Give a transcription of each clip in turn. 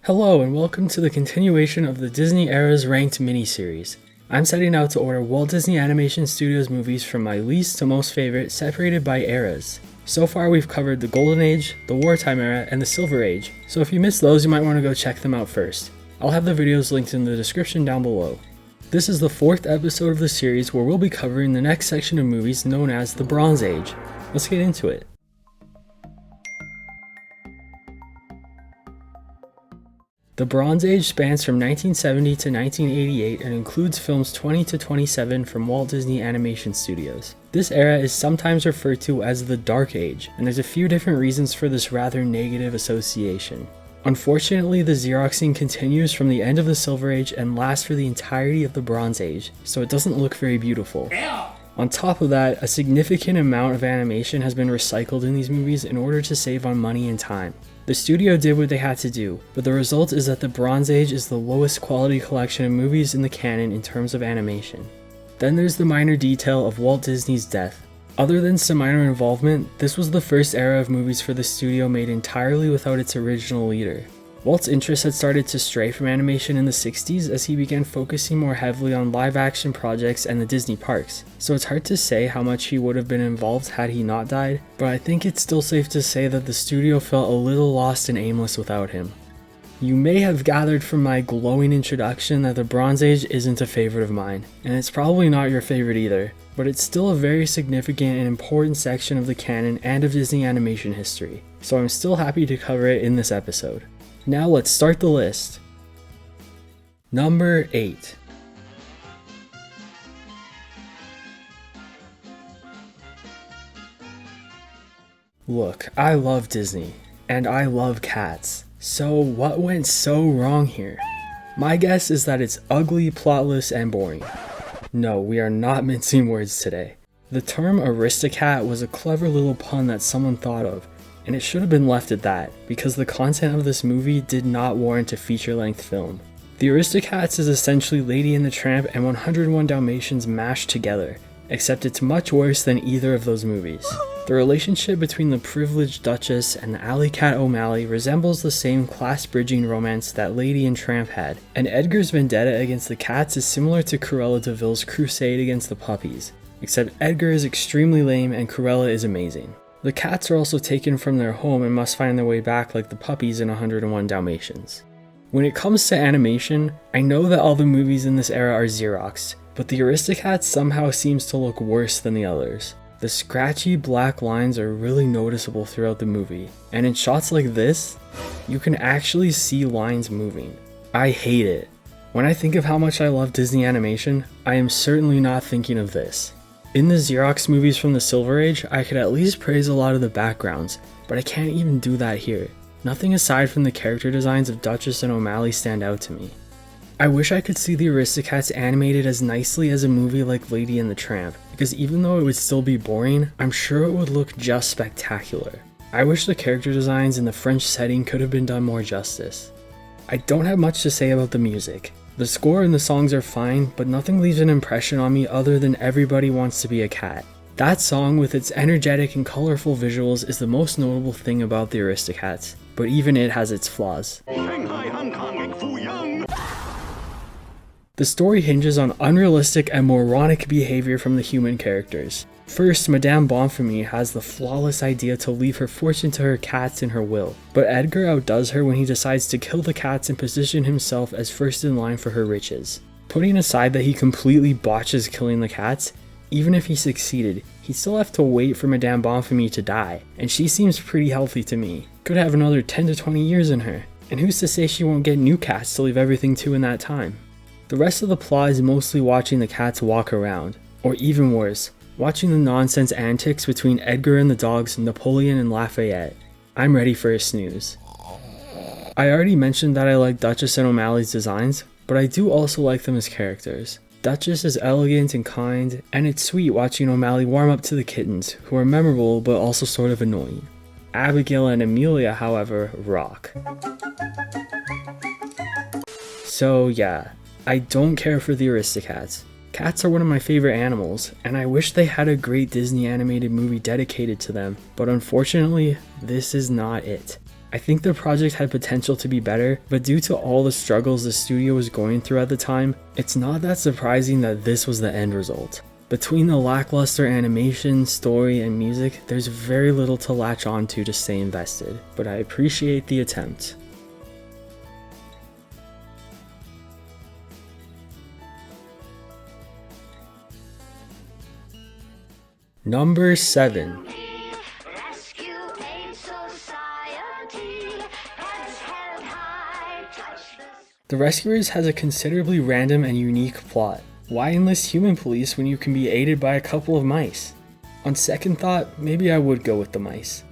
Hello and welcome to the continuation of the Disney Era's Ranked mini-series. I'm setting out to order Walt Disney Animation Studios movies from my least to most favorite, separated by eras. So far we've covered the Golden Age, the Wartime Era, and the Silver Age, so if you missed those you might want to go check them out first. I'll have the videos linked in the description down below. This is the 4th episode of the series where we'll be covering the next section of movies known as the Bronze Age. Let's get into it. The Bronze Age spans from 1970 to 1988 and includes films 20 to 27 from Walt Disney Animation Studios. This era is sometimes referred to as the Dark Age, and there's a few different reasons for this rather negative association. Unfortunately, the Xeroxing continues from the end of the Silver Age and lasts for the entirety of the Bronze Age, so it doesn't look very beautiful. On top of that, a significant amount of animation has been recycled in these movies in order to save on money and time. The studio did what they had to do, but the result is that the Bronze Age is the lowest quality collection of movies in the canon in terms of animation. Then there's the minor detail of Walt Disney's death. Other than some minor involvement, this was the first era of movies for the studio made entirely without its original leader. Walt's interest had started to stray from animation in the 60s as he began focusing more heavily on live-action projects and the Disney parks, so it's hard to say how much he would have been involved had he not died, but I think it's still safe to say that the studio felt a little lost and aimless without him. You may have gathered from my glowing introduction that the Bronze Age isn't a favorite of mine, and it's probably not your favorite either, but it's still a very significant and important section of the canon and of Disney animation history, so I'm still happy to cover it in this episode. Now let's start the list. Number 8. Look, I love Disney, and I love cats, so what went so wrong here? My guess is that it's ugly, plotless, and boring. No, we are not mincing words today. The term Aristocat was a clever little pun that someone thought of, and it should have been left at that, because the content of this movie did not warrant a feature-length film. The Aristocats is essentially Lady and the Tramp and 101 Dalmatians mashed together, except it's much worse than either of those movies. The relationship between the privileged Duchess and the alley cat O'Malley resembles the same class-bridging romance that Lady and Tramp had, and Edgar's vendetta against the cats is similar to Cruella de Vil's crusade against the puppies, except Edgar is extremely lame and Cruella is amazing. The cats are also taken from their home and must find their way back like the puppies in 101 Dalmatians. When it comes to animation, I know that all the movies in this era are Xeroxed, but the Aristocats somehow seems to look worse than the others. The scratchy black lines are really noticeable throughout the movie, and in shots like this, you can actually see lines moving. I hate it. When I think of how much I love Disney animation, I am certainly not thinking of this. In the Xerox movies from the Silver Age, I could at least praise a lot of the backgrounds, but I can't even do that here. Nothing aside from the character designs of Duchess and O'Malley stand out to me. I wish I could see the Aristocats animated as nicely as a movie like Lady and the Tramp, because even though it would still be boring, I'm sure it would look just spectacular. I wish the character designs in the French setting could have been done more justice. I don't have much to say about the music. The score and the songs are fine, but nothing leaves an impression on me other than Everybody Wants to Be a Cat. That song with its energetic and colorful visuals is the most notable thing about the Aristocats, but even it has its flaws. The story hinges on unrealistic and moronic behavior from the human characters. First, Madame Bonfamie has the flawless idea to leave her fortune to her cats in her will, but Edgar outdoes her when he decides to kill the cats and position himself as first in line for her riches. Putting aside that he completely botches killing the cats, even if he succeeded, he'd still have to wait for Madame Bonfamie to die, and she seems pretty healthy to me. Could have another 10 to 20 years in her, and who's to say she won't get new cats to leave everything to in that time? The rest of the plot is mostly watching the cats walk around, or even worse, watching the nonsense antics between Edgar and the dogs Napoleon and Lafayette. I'm ready for a snooze. I already mentioned that I like Duchess and O'Malley's designs, but I do also like them as characters. Duchess is elegant and kind, and it's sweet watching O'Malley warm up to the kittens, who are memorable but also sort of annoying. Abigail and Amelia, however, rock. So yeah, I don't care for the Aristocats. Cats are one of my favorite animals, and I wish they had a great Disney animated movie dedicated to them, but unfortunately, this is not it. I think the project had potential to be better, but due to all the struggles the studio was going through at the time, it's not that surprising that this was the end result. Between the lackluster animation, story, and music, there's very little to latch onto to stay invested, but I appreciate the attempt. Number 7. The Rescuers has a considerably random and unique plot. Why enlist human police when you can be aided by a couple of mice? On second thought, maybe I would go with the mice.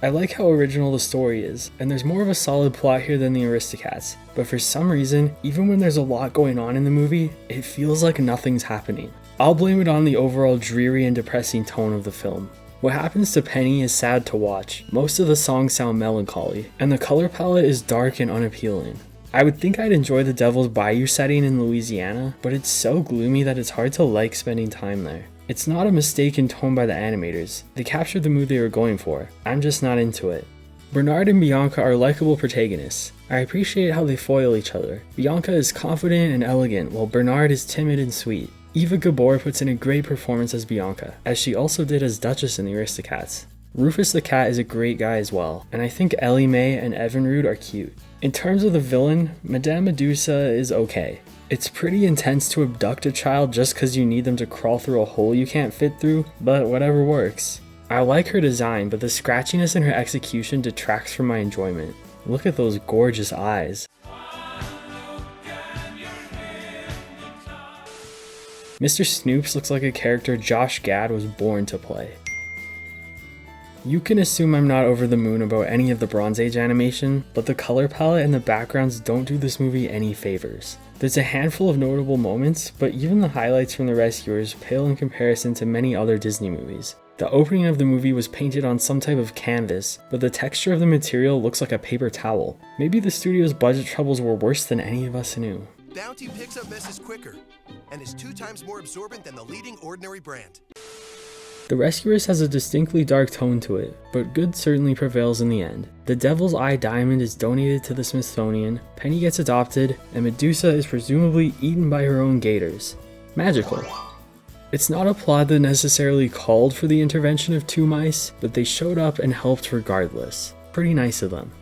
I like how original the story is, and there's more of a solid plot here than the Aristocats, but for some reason, even when there's a lot going on in the movie, it feels like nothing's happening. I'll blame it on the overall dreary and depressing tone of the film. What happens to Penny is sad to watch. Most of the songs sound melancholy, and the color palette is dark and unappealing. I would think I'd enjoy the Devil's Bayou setting in Louisiana, but it's so gloomy that it's hard to like spending time there. It's not a mistake in tone by the animators. They captured the mood they were going for. I'm just not into it. Bernard and Bianca are likable protagonists. I appreciate how they foil each other. Bianca is confident and elegant, while Bernard is timid and sweet. Eva Gabor puts in a great performance as Bianca, as she also did as Duchess in the Aristocats. Rufus the cat is a great guy as well, and I think Ellie Mae and Evinrude are cute. In terms of the villain, Madame Medusa is okay. It's pretty intense to abduct a child just cause you need them to crawl through a hole you can't fit through, but whatever works. I like her design, but the scratchiness in her execution detracts from my enjoyment. Look at those gorgeous eyes. Mr. Snoops looks like a character Josh Gad was born to play. You can assume I'm not over the moon about any of the Bronze Age animation, but the color palette and the backgrounds don't do this movie any favors. There's a handful of notable moments, but even the highlights from The Rescuers pale in comparison to many other Disney movies. The opening of the movie was painted on some type of canvas, but the texture of the material looks like a paper towel. Maybe the studio's budget troubles were worse than any of us knew. Bounty picks up messes quicker and is 2 times more absorbent than the leading ordinary brand. The Rescuers has a distinctly dark tone to it, but good certainly prevails in the end. The Devil's Eye Diamond is donated to the Smithsonian, Penny gets adopted, and Medusa is presumably eaten by her own gators. Magical. It's not a plot that necessarily called for the intervention of 2 mice, but they showed up and helped regardless. Pretty nice of them.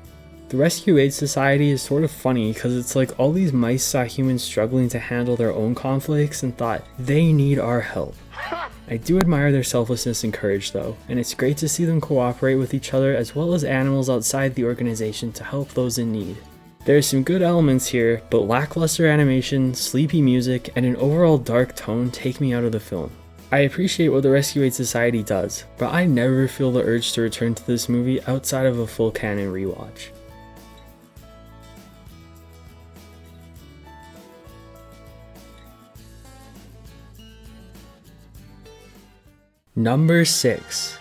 The Rescue Aid Society is sort of funny because it's like all these mice saw humans struggling to handle their own conflicts and thought, they need our help. I do admire their selflessness and courage though, and it's great to see them cooperate with each other as well as animals outside the organization to help those in need. There are some good elements here, but lackluster animation, sleepy music, and an overall dark tone take me out of the film. I appreciate what the Rescue Aid Society does, but I never feel the urge to return to this movie outside of a full canon rewatch. Number 6.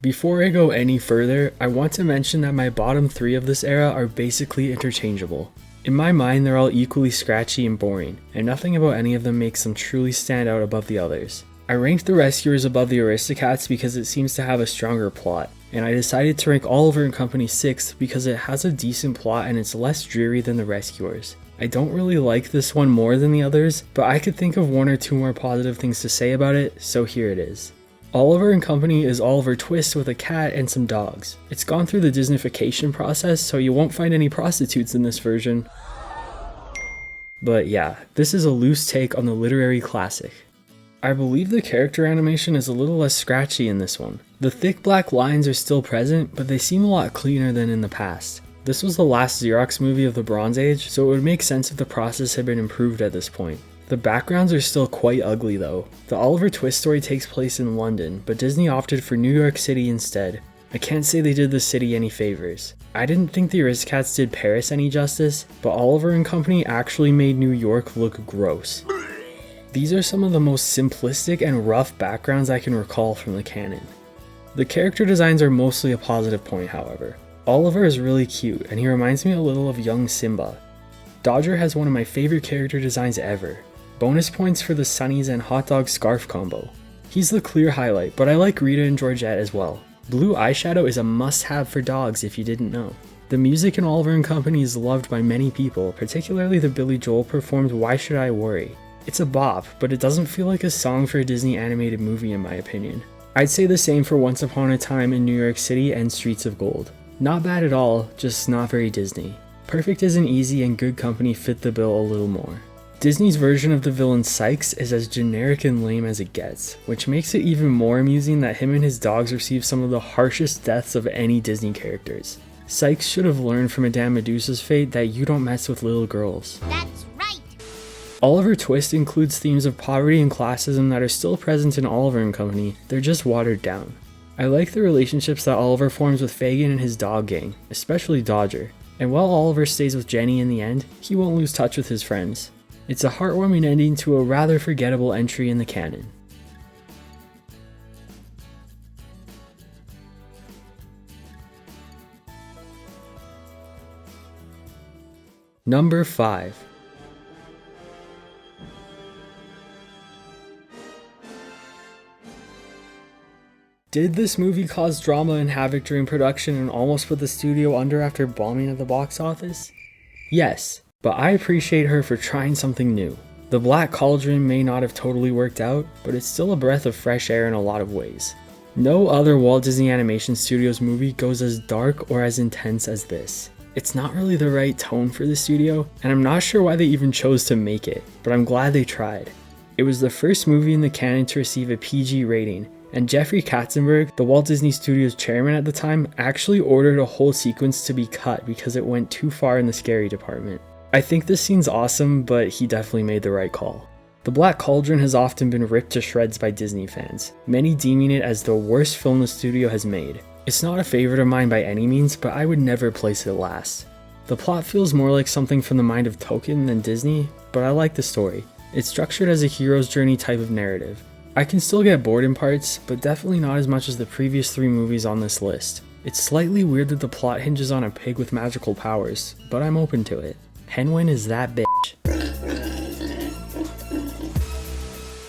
Before I go any further, I want to mention that my bottom 3 of this era are basically interchangeable. In my mind, they're all equally scratchy and boring, and nothing about any of them makes them truly stand out above the others. I ranked the Rescuers above the Aristocats because it seems to have a stronger plot, and I decided to rank Oliver & Company 6th because it has a decent plot and it's less dreary than the Rescuers. I don't really like this one more than the others, but I could think of 1 or 2 more positive things to say about it, so here it is. Oliver & Company is Oliver Twist with a cat and some dogs. It's gone through the Disneyfication process, so you won't find any prostitutes in this version. But yeah, this is a loose take on the literary classic. I believe the character animation is a little less scratchy in this one. The thick black lines are still present, but they seem a lot cleaner than in the past. This was the last Xerox movie of the Bronze Age, so it would make sense if the process had been improved at this point. The backgrounds are still quite ugly though. The Oliver Twist story takes place in London, but Disney opted for New York City instead. I can't say they did the city any favors. I didn't think the Aristocats did Paris any justice, but Oliver & Company actually made New York look gross. These are some of the most simplistic and rough backgrounds I can recall from the canon. The character designs are mostly a positive point, however. Oliver is really cute, and he reminds me a little of young Simba. Dodger has one of my favorite character designs ever. Bonus points for the Sunnies and hot dog scarf combo. He's the clear highlight, but I like Rita and Georgette as well. Blue eyeshadow is a must-have for dogs if you didn't know. The music in Oliver and Company is loved by many people, particularly the Billy Joel performed Why Should I Worry? It's a bop, but it doesn't feel like a song for a Disney animated movie in my opinion. I'd say the same for Once Upon a Time in New York City and Streets of Gold. Not bad at all, just not very Disney. Perfect Isn't Easy and Good Company fit the bill a little more. Disney's version of the villain Sykes is as generic and lame as it gets, which makes it even more amusing that him and his dogs receive some of the harshest deaths of any Disney characters. Sykes should have learned from Madame Medusa's fate that you don't mess with little girls. That's right! Oliver Twist includes themes of poverty and classism that are still present in Oliver and Company, they're just watered down. I like the relationships that Oliver forms with Fagin and his dog gang, especially Dodger, and while Oliver stays with Jenny in the end, he won't lose touch with his friends. It's a heartwarming ending to a rather forgettable entry in the canon. Number 5. Did this movie cause drama and havoc during production and almost put the studio under after bombing at the box office? Yes, but I appreciate her for trying something new. The Black Cauldron may not have totally worked out, but it's still a breath of fresh air in a lot of ways. No other Walt Disney Animation Studios movie goes as dark or as intense as this. It's not really the right tone for the studio, and I'm not sure why they even chose to make it, but I'm glad they tried. It was the first movie in the canon to receive a PG rating, and Jeffrey Katzenberg, the Walt Disney Studios chairman at the time, actually ordered a whole sequence to be cut because it went too far in the scary department. I think this scene's awesome, but he definitely made the right call. The Black Cauldron has often been ripped to shreds by Disney fans, many deeming it as the worst film the studio has made. It's not a favorite of mine by any means, but I would never place it last. The plot feels more like something from the mind of Tolkien than Disney, but I like the story. It's structured as a hero's journey type of narrative. I can still get bored in parts, but definitely not as much as the previous 3 movies on this list. It's slightly weird that the plot hinges on a pig with magical powers, but I'm open to it. Henwin is that bitch.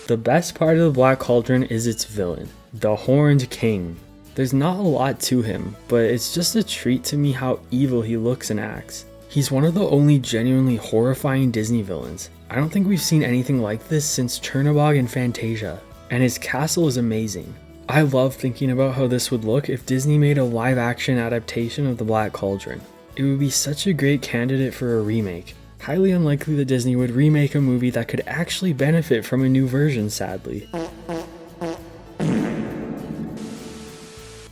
The best part of the Black Cauldron is its villain, the Horned King. There's not a lot to him, but it's just a treat to me how evil he looks and acts. He's one of the only genuinely horrifying Disney villains. I don't think we've seen anything like this since Chernobog and Fantasia, and his castle is amazing. I love thinking about how this would look if Disney made a live-action adaptation of the Black Cauldron. It would be such a great candidate for a remake. Highly unlikely that Disney would remake a movie that could actually benefit from a new version, sadly.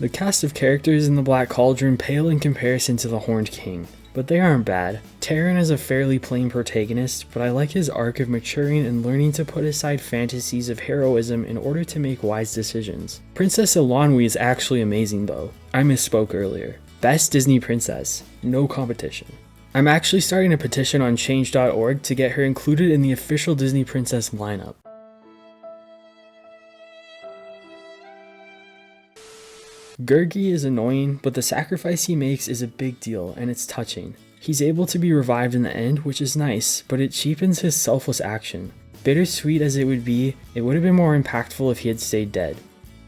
The cast of characters in the Black Cauldron pale in comparison to the Horned King, but they aren't bad. Taran is a fairly plain protagonist, but I like his arc of maturing and learning to put aside fantasies of heroism in order to make wise decisions. Princess Eilonwy is actually amazing though. I misspoke earlier. Best Disney Princess, no competition. I'm actually starting a petition on change.org to get her included in the official Disney Princess lineup. Gurgi is annoying, but the sacrifice he makes is a big deal and it's touching. He's able to be revived in the end, which is nice, but it cheapens his selfless action. Bittersweet as it would have been more impactful if he had stayed dead.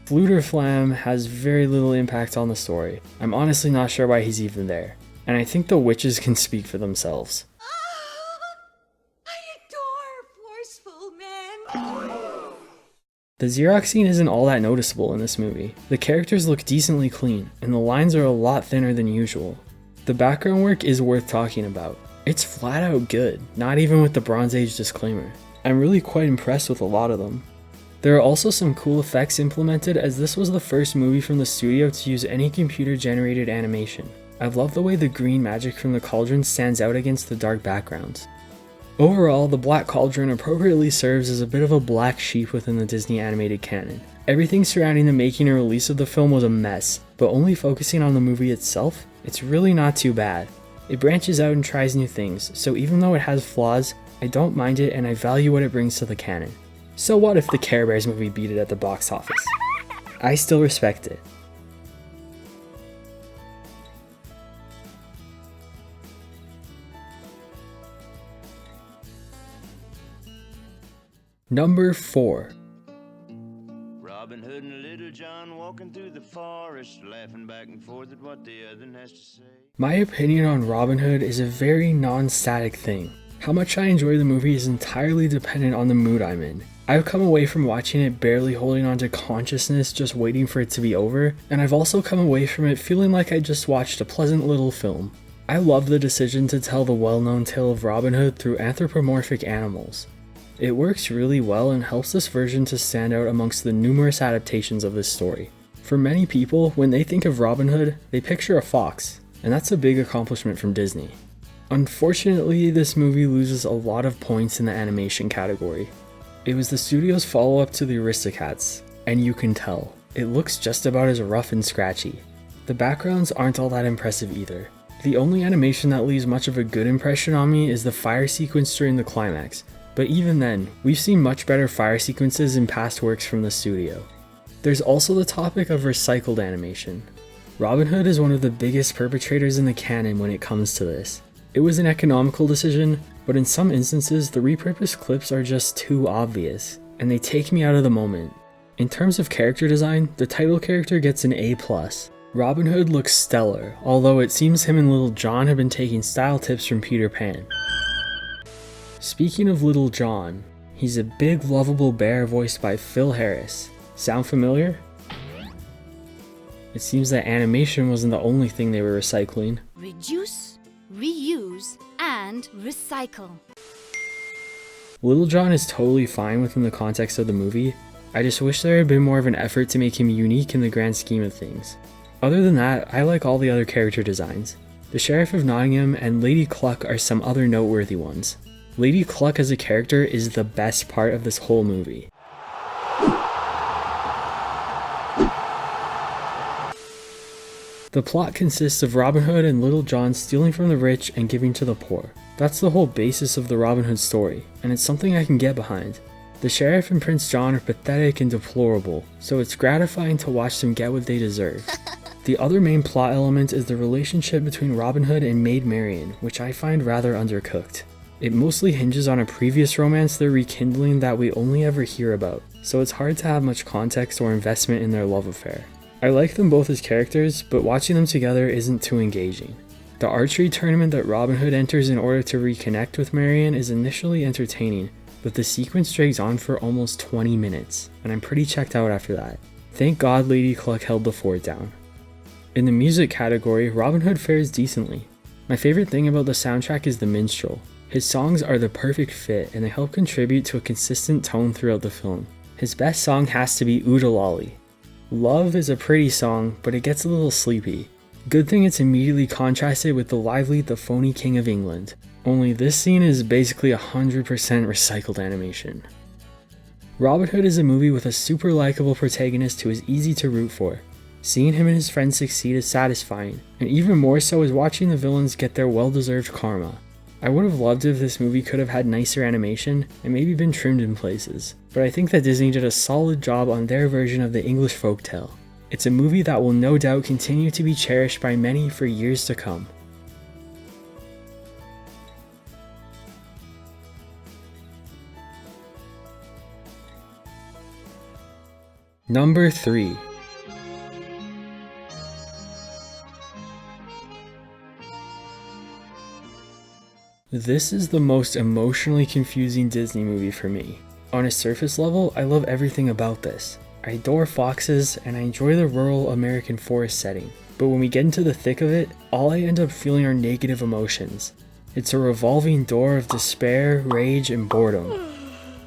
Flutterflam has very little impact on the story. I'm honestly not sure why he's even there. And I think the witches can speak for themselves. I adore forceful men. The Xerox scene isn't all that noticeable in this movie. The characters look decently clean, and the lines are a lot thinner than usual. The background work is worth talking about. It's flat out good, not even with the Bronze Age disclaimer. I'm really quite impressed with a lot of them. There are also some cool effects implemented, as this was the first movie from the studio to use any computer-generated animation. I love the way the green magic from the cauldron stands out against the dark backgrounds. Overall, the Black Cauldron appropriately serves as a bit of a black sheep within the Disney animated canon. Everything surrounding the making and release of the film was a mess, but only focusing on the movie itself, it's really not too bad. It branches out and tries new things, so even though it has flaws, I don't mind it and I value what it brings to the canon. So what if the Care Bears movie beat it at the box office? I still respect it. Number 4. Robin Hood and Little John walking through the forest, laughing back and forth at what the other has to say. My opinion on Robin Hood is a very non-static thing. How much I enjoy the movie is entirely dependent on the mood I'm in. I've come away from watching it barely holding on to consciousness, just waiting for it to be over, and I've also come away from it feeling like I just watched a pleasant little film. I love the decision to tell the well-known tale of Robin Hood through anthropomorphic animals. It works really well and helps this version to stand out amongst the numerous adaptations of this story. For many people, when they think of Robin Hood, they picture a fox, and that's a big accomplishment from Disney. Unfortunately, this movie loses a lot of points in the animation category. It was the studio's follow-up to the Aristocats, and you can tell. It looks just about as rough and scratchy. The backgrounds aren't all that impressive either. The only animation that leaves much of a good impression on me is the fire sequence during the climax, but even then, we've seen much better fire sequences in past works from the studio. There's also the topic of recycled animation. Robin Hood is one of the biggest perpetrators in the canon when it comes to this. It was an economical decision, but in some instances the repurposed clips are just too obvious, and they take me out of the moment. In terms of character design, the title character gets an A+. Robin Hood looks stellar, although it seems him and Little John have been taking style tips from Peter Pan. Speaking of Little John, he's a big lovable bear voiced by Phil Harris. Sound familiar? It seems that animation wasn't the only thing they were recycling. Reduce, reuse, and recycle. Little John is totally fine within the context of the movie. I just wish there had been more of an effort to make him unique in the grand scheme of things. Other than that, I like all the other character designs. The Sheriff of Nottingham and Lady Cluck are some other noteworthy ones. Lady Cluck as a character is the best part of this whole movie. The plot consists of Robin Hood and Little John stealing from the rich and giving to the poor. That's the whole basis of the Robin Hood story, and it's something I can get behind. The Sheriff and Prince John are pathetic and deplorable, so it's gratifying to watch them get what they deserve. The other main plot element is the relationship between Robin Hood and Maid Marian, which I find rather undercooked. It mostly hinges on a previous romance they're rekindling that we only ever hear about, so it's hard to have much context or investment in their love affair. I like them both as characters, but watching them together isn't too engaging. The archery tournament that Robin Hood enters in order to reconnect with Marian is initially entertaining, but the sequence drags on for almost 20 minutes, and I'm pretty checked out after that. Thank God Lady Cluck held the fort down. In the music category, Robin Hood fares decently. My favorite thing about the soundtrack is the minstrel. His songs are the perfect fit, and they help contribute to a consistent tone throughout the film. His best song has to be Oodalolly. Love is a pretty song, but it gets a little sleepy. Good thing it's immediately contrasted with the lively The Phony King of England. Only this scene is basically 100% recycled animation. Robin Hood is a movie with a super likable protagonist who is easy to root for. Seeing him and his friends succeed is satisfying, and even more so is watching the villains get their well-deserved karma. I would have loved if this movie could have had nicer animation and maybe been trimmed in places, but I think that Disney did a solid job on their version of the English folktale. It's a movie that will no doubt continue to be cherished by many for years to come. Number 3. This is the most emotionally confusing Disney movie for me. On a surface level, I love everything about this. I adore foxes, and I enjoy the rural American forest setting. But when we get into the thick of it, all I end up feeling are negative emotions. It's a revolving door of despair, rage, and boredom.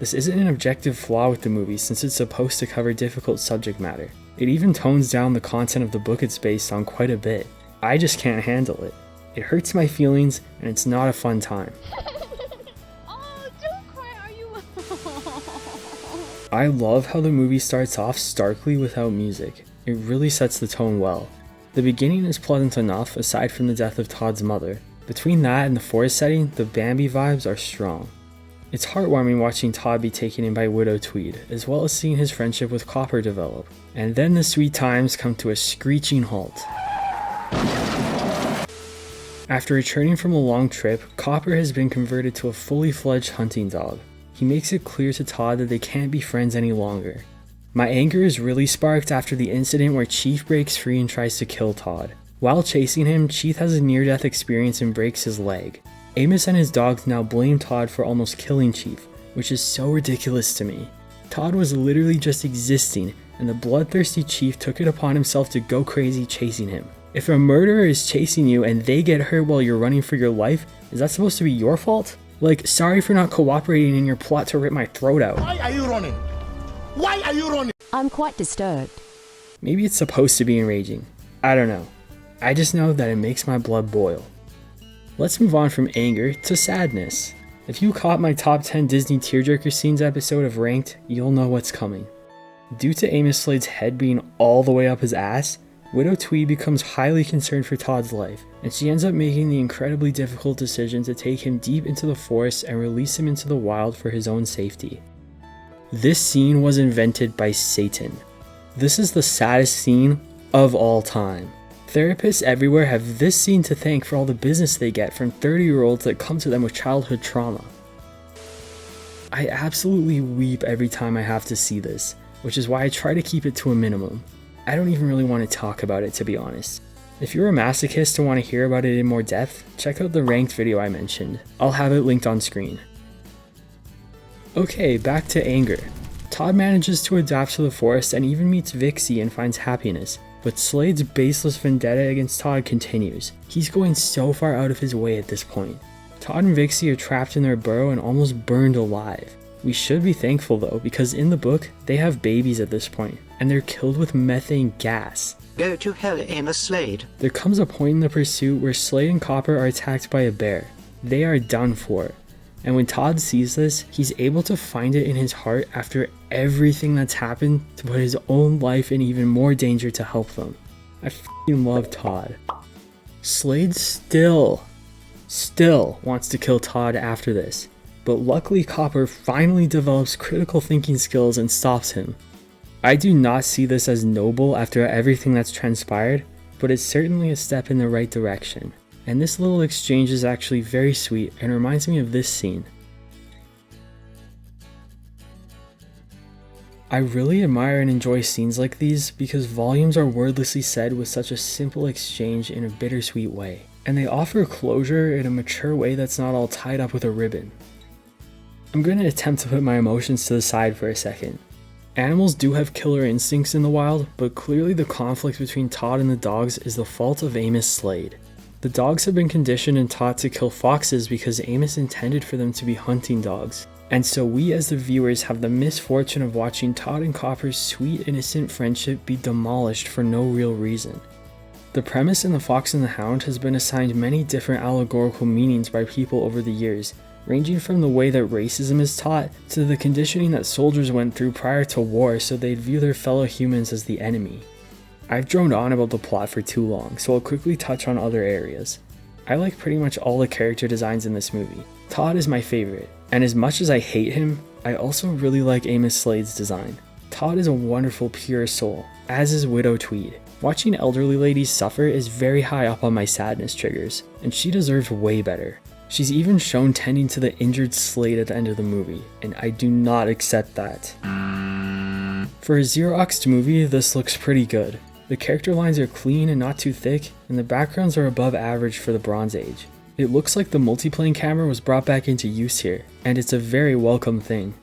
This isn't an objective flaw with the movie since it's supposed to cover difficult subject matter. It even tones down the content of the book it's based on quite a bit. I just can't handle it. It hurts my feelings, and it's not a fun time. Oh, don't cry, are you? I love how the movie starts off starkly without music. It really sets the tone well. The beginning is pleasant enough aside from the death of Todd's mother. Between that and the forest setting, the Bambi vibes are strong. It's heartwarming watching Todd be taken in by Widow Tweed, as well as seeing his friendship with Copper develop. And then the sweet times come to a screeching halt. After returning from a long trip, Copper has been converted to a fully fledged hunting dog. He makes it clear to Todd that they can't be friends any longer. My anger is really sparked after the incident where Chief breaks free and tries to kill Todd. While chasing him, Chief has a near-death experience and breaks his leg. Amos and his dogs now blame Todd for almost killing Chief, which is so ridiculous to me. Todd was literally just existing, and the bloodthirsty Chief took it upon himself to go crazy chasing him. If a murderer is chasing you and they get hurt while you're running for your life, is that supposed to be your fault? Like, sorry for not cooperating in your plot to rip my throat out. Why are you running? Why are you running? I'm quite disturbed. Maybe it's supposed to be enraging. I don't know. I just know that it makes my blood boil. Let's move on from anger to sadness. If you caught my top 10 Disney tearjerker scenes episode of Ranked, you'll know what's coming. Due to Amos Slade's head being all the way up his ass, Widow Tweed becomes highly concerned for Todd's life, and she ends up making the incredibly difficult decision to take him deep into the forest and release him into the wild for his own safety. This scene was invented by Satan. This is the saddest scene of all time. Therapists everywhere have this scene to thank for all the business they get from 30-year-olds that come to them with childhood trauma. I absolutely weep every time I have to see this, which is why I try to keep it to a minimum. I don't even really want to talk about it, to be honest. If you're a masochist and want to hear about it in more depth, check out the Ranked video I mentioned. I'll have it linked on screen. Okay, back to anger. Todd manages to adapt to the forest and even meets Vixie and finds happiness, but Slade's baseless vendetta against Todd continues. He's going so far out of his way at this point. Todd and Vixie are trapped in their burrow and almost burned alive. We should be thankful though, because in the book, they have babies at this point, and they're killed with methane gas. Go to hell, Amos Slade. There comes a point in the pursuit where Slade and Copper are attacked by a bear. They are done for. And when Todd sees this, he's able to find it in his heart after everything that's happened to put his own life in even more danger to help them. I f***ing love Todd. Slade still wants to kill Todd after this, but luckily Copper finally develops critical thinking skills and stops him. I do not see this as noble after everything that's transpired, but it's certainly a step in the right direction. And this little exchange is actually very sweet and reminds me of this scene. I really admire and enjoy scenes like these because volumes are wordlessly said with such a simple exchange in a bittersweet way, and they offer closure in a mature way that's not all tied up with a ribbon. I'm going to attempt to put my emotions to the side for a second. Animals do have killer instincts in the wild, but clearly the conflict between Todd and the dogs is the fault of Amos Slade. The dogs have been conditioned and taught to kill foxes because Amos intended for them to be hunting dogs, and so we as the viewers have the misfortune of watching Todd and Copper's sweet innocent friendship be demolished for no real reason. The premise in The Fox and the Hound has been assigned many different allegorical meanings by people over the years, ranging from the way that racism is taught to the conditioning that soldiers went through prior to war so they'd view their fellow humans as the enemy. I've droned on about the plot for too long, so I'll quickly touch on other areas. I like pretty much all the character designs in this movie. Todd is my favorite, and as much as I hate him, I also really like Amos Slade's design. Todd is a wonderful, pure soul, as is Widow Tweed. Watching elderly ladies suffer is very high up on my sadness triggers, and she deserves way better. She's even shown tending to the injured Slade at the end of the movie, and I do not accept that. For a Xeroxed movie, this looks pretty good. The character lines are clean and not too thick, and the backgrounds are above average for the Bronze Age. It looks like the multiplane camera was brought back into use here, and it's a very welcome thing.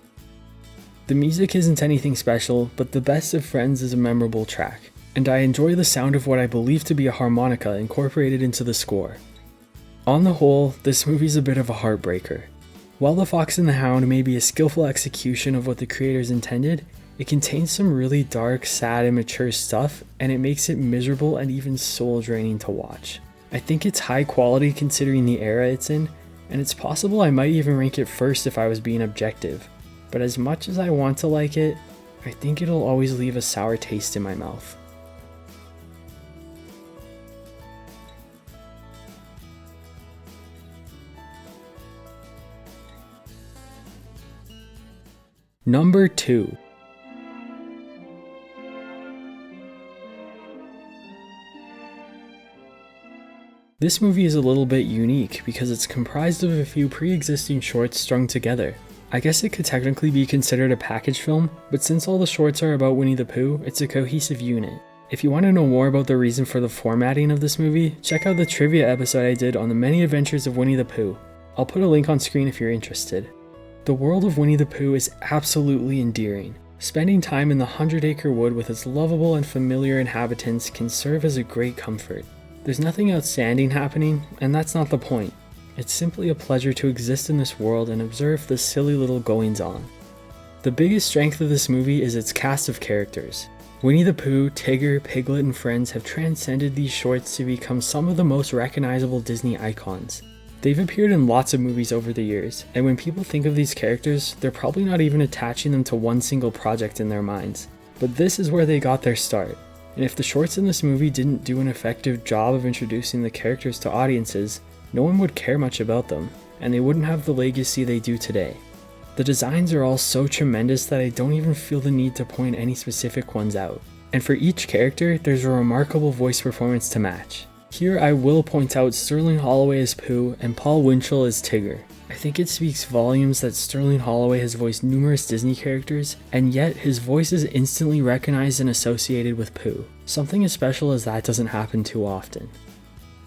The music isn't anything special, but The Best of Friends is a memorable track, and I enjoy the sound of what I believe to be a harmonica incorporated into the score. On the whole, this movie's a bit of a heartbreaker. While The Fox and the Hound may be a skillful execution of what the creators intended, it contains some really dark, sad, and mature stuff, and it makes it miserable and even soul-draining to watch. I think it's high quality considering the era it's in, and it's possible I might even rank it first if I was being objective. But as much as I want to like it, I think it'll always leave a sour taste in my mouth. Number 2. This movie is a little bit unique because it's comprised of a few pre-existing shorts strung together. I guess it could technically be considered a package film, but since all the shorts are about Winnie the Pooh, it's a cohesive unit. If you want to know more about the reason for the formatting of this movie, check out the trivia episode I did on the many adventures of Winnie the Pooh. I'll put a link on screen if you're interested. The world of Winnie the Pooh is absolutely endearing. Spending time in the 100-acre wood with its lovable and familiar inhabitants can serve as a great comfort. There's nothing outstanding happening, and that's not the point. It's simply a pleasure to exist in this world and observe the silly little goings-on. The biggest strength of this movie is its cast of characters. Winnie the Pooh, Tigger, Piglet, and friends have transcended these shorts to become some of the most recognizable Disney icons. They've appeared in lots of movies over the years, and when people think of these characters, they're probably not even attaching them to one single project in their minds. But this is where they got their start. And if the shorts in this movie didn't do an effective job of introducing the characters to audiences, no one would care much about them, and they wouldn't have the legacy they do today. The designs are all so tremendous that I don't even feel the need to point any specific ones out. And for each character, there's a remarkable voice performance to match. Here I will point out Sterling Holloway as Pooh and Paul Winchell as Tigger. I think it speaks volumes that Sterling Holloway has voiced numerous Disney characters, and yet his voice is instantly recognized and associated with Pooh. Something as special as that doesn't happen too often.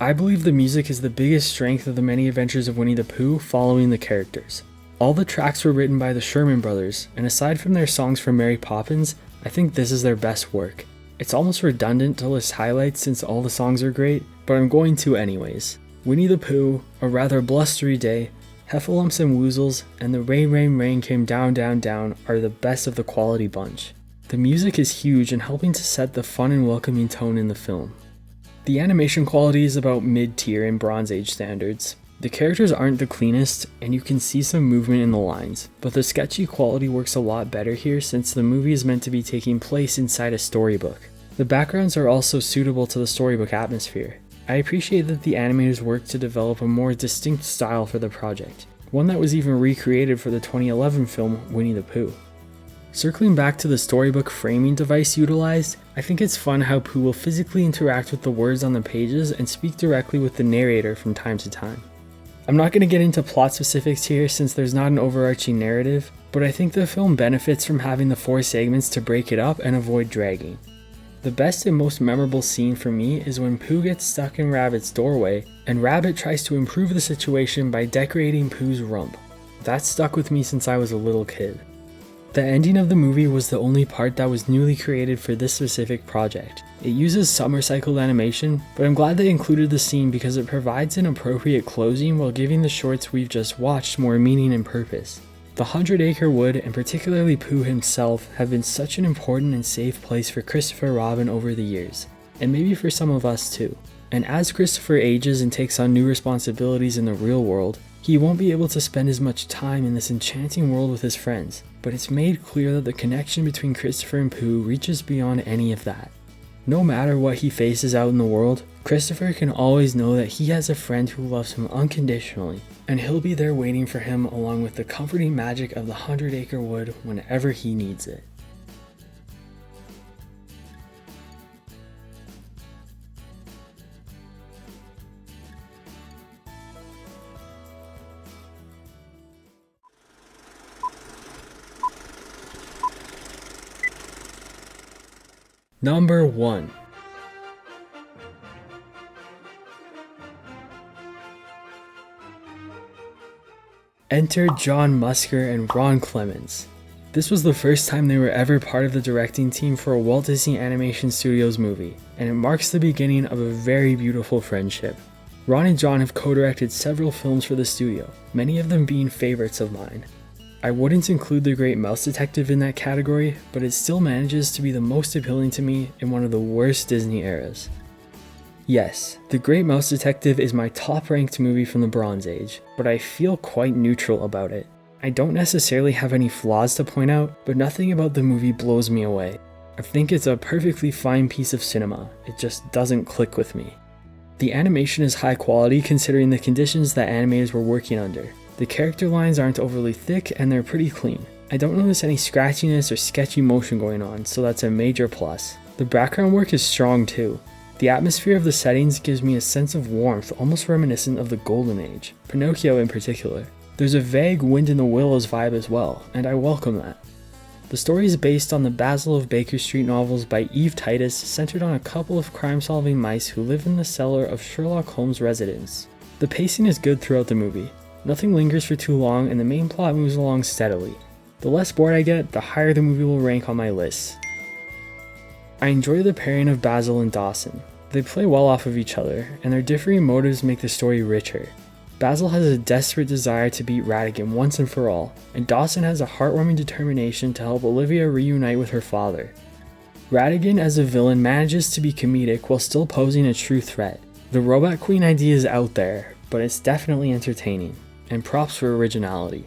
I believe the music is the biggest strength of the many adventures of Winnie the Pooh following the characters. All the tracks were written by the Sherman Brothers, and aside from their songs for Mary Poppins, I think this is their best work. It's almost redundant to list highlights since all the songs are great, but I'm going to anyways. Winnie the Pooh, A Rather Blustery Day, Heffalumps and Woozles, and The Rain Rain Rain Came Down Down Down are the best of the quality bunch. The music is huge in helping to set the fun and welcoming tone in the film. The animation quality is about mid-tier in Bronze Age standards. The characters aren't the cleanest, and you can see some movement in the lines, but the sketchy quality works a lot better here since the movie is meant to be taking place inside a storybook. The backgrounds are also suitable to the storybook atmosphere. I appreciate that the animators worked to develop a more distinct style for the project, one that was even recreated for the 2011 film Winnie the Pooh. Circling back to the storybook framing device utilized, I think it's fun how Pooh will physically interact with the words on the pages and speak directly with the narrator from time to time. I'm not going to get into plot specifics here since there's not an overarching narrative, but I think the film benefits from having the 4 segments to break it up and avoid dragging. The best and most memorable scene for me is when Pooh gets stuck in Rabbit's doorway and Rabbit tries to improve the situation by decorating Pooh's rump. That stuck with me since I was a little kid. The ending of the movie was the only part that was newly created for this specific project. It uses some recycled animation, but I'm glad they included the scene because it provides an appropriate closing while giving the shorts we've just watched more meaning and purpose. The 100-acre wood, and particularly Pooh himself, have been such an important and safe place for Christopher Robin over the years, and maybe for some of us too. And as Christopher ages and takes on new responsibilities in the real world, he won't be able to spend as much time in this enchanting world with his friends, but it's made clear that the connection between Christopher and Pooh reaches beyond any of that. No matter what he faces out in the world, Christopher can always know that he has a friend who loves him unconditionally, and he'll be there waiting for him along with the comforting magic of the 100-acre wood whenever he needs it. Number 1. Enter John Musker and Ron Clements. This was the first time they were ever part of the directing team for a Walt Disney Animation Studios movie, and it marks the beginning of a very beautiful friendship. Ron and John have co-directed several films for the studio, many of them being favorites of mine. I wouldn't include The Great Mouse Detective in that category, but it still manages to be the most appealing to me in one of the worst Disney eras. Yes, The Great Mouse Detective is my top-ranked movie from the Bronze Age, but I feel quite neutral about it. I don't necessarily have any flaws to point out, but nothing about the movie blows me away. I think it's a perfectly fine piece of cinema, it just doesn't click with me. The animation is high quality considering the conditions that animators were working under. The character lines aren't overly thick and they're pretty clean. I don't notice any scratchiness or sketchy motion going on, so that's a major plus. The background work is strong too. The atmosphere of the settings gives me a sense of warmth almost reminiscent of the Golden Age, Pinocchio in particular. There's a vague Wind in the Willows vibe as well, and I welcome that. The story is based on the Basil of Baker Street novels by Eve Titus, centered on a couple of crime-solving mice who live in the cellar of Sherlock Holmes' residence. The pacing is good throughout the movie. Nothing lingers for too long, and the main plot moves along steadily. The less bored I get, the higher the movie will rank on my list. I enjoy the pairing of Basil and Dawson. They play well off of each other, and their differing motives make the story richer. Basil has a desperate desire to beat Ratigan once and for all, and Dawson has a heartwarming determination to help Olivia reunite with her father. Ratigan as a villain manages to be comedic while still posing a true threat. The Robot Queen idea is out there, but it's definitely entertaining, and props for originality.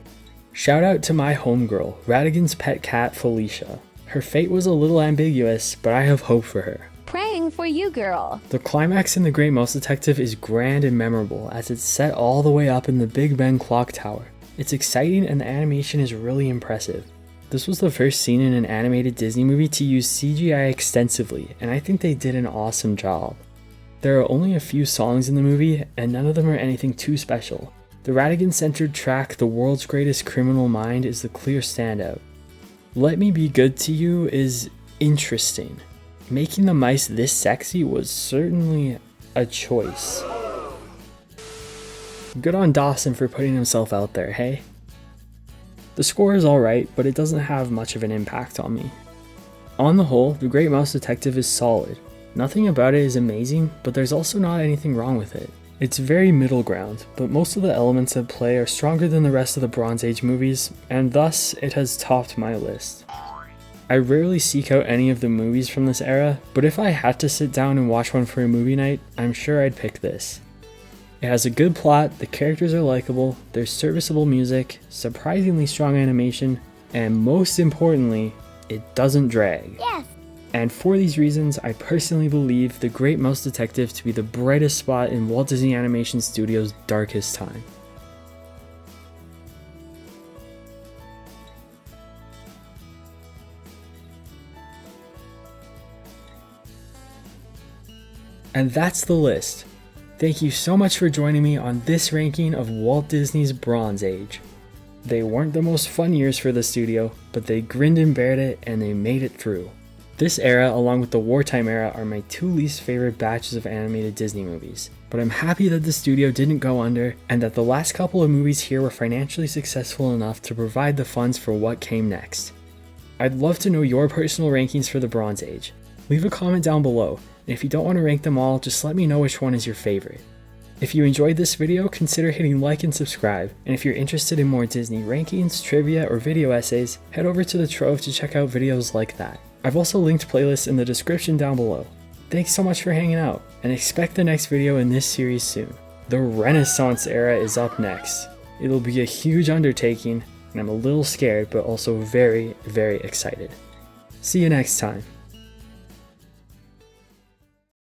Shout out to my homegirl, Ratigan's pet cat Felicia. Her fate was a little ambiguous, but I have hope for her. Praying for you, girl. The climax in The Great Mouse Detective is grand and memorable as it's set all the way up in the Big Ben clock tower. It's exciting and the animation is really impressive. This was the first scene in an animated Disney movie to use CGI extensively, and I think they did an awesome job. There are only a few songs in the movie, and none of them are anything too special. The Ratigan-centered track, The World's Greatest Criminal Mind, is the clear standout. Let Me Be Good to You is interesting. Making the mice this sexy was certainly a choice. Good on Dawson for putting himself out there, hey? The score is alright, but it doesn't have much of an impact on me. On the whole, The Great Mouse Detective is solid. Nothing about it is amazing, but there's also not anything wrong with it. It's very middle ground, but most of the elements at play are stronger than the rest of the Bronze Age movies, and thus it has topped my list. I rarely seek out any of the movies from this era, but if I had to sit down and watch one for a movie night, I'm sure I'd pick this. It has a good plot, the characters are likable, there's serviceable music, surprisingly strong animation, and most importantly, it doesn't drag. Yes. And for these reasons, I personally believe The Great Mouse Detective to be the brightest spot in Walt Disney Animation Studios' darkest time. And that's the list. Thank you so much for joining me on this ranking of Walt Disney's Bronze Age. They weren't the most fun years for the studio, but they grinned and bared it and they made it through. This era, along with the wartime era, are my two least favorite batches of animated Disney movies, but I'm happy that the studio didn't go under and that the last couple of movies here were financially successful enough to provide the funds for what came next. I'd love to know your personal rankings for the Bronze Age. Leave a comment down below, and if you don't want to rank them all, just let me know which one is your favorite. If you enjoyed this video, consider hitting like and subscribe, and if you're interested in more Disney rankings, trivia, or video essays, head over to the Trove to check out videos like that. I've also linked playlists in the description down below. Thanks so much for hanging out, and expect the next video in this series soon. The Renaissance era is up next. It'll be a huge undertaking, and I'm a little scared, but also very, very excited. See you next time.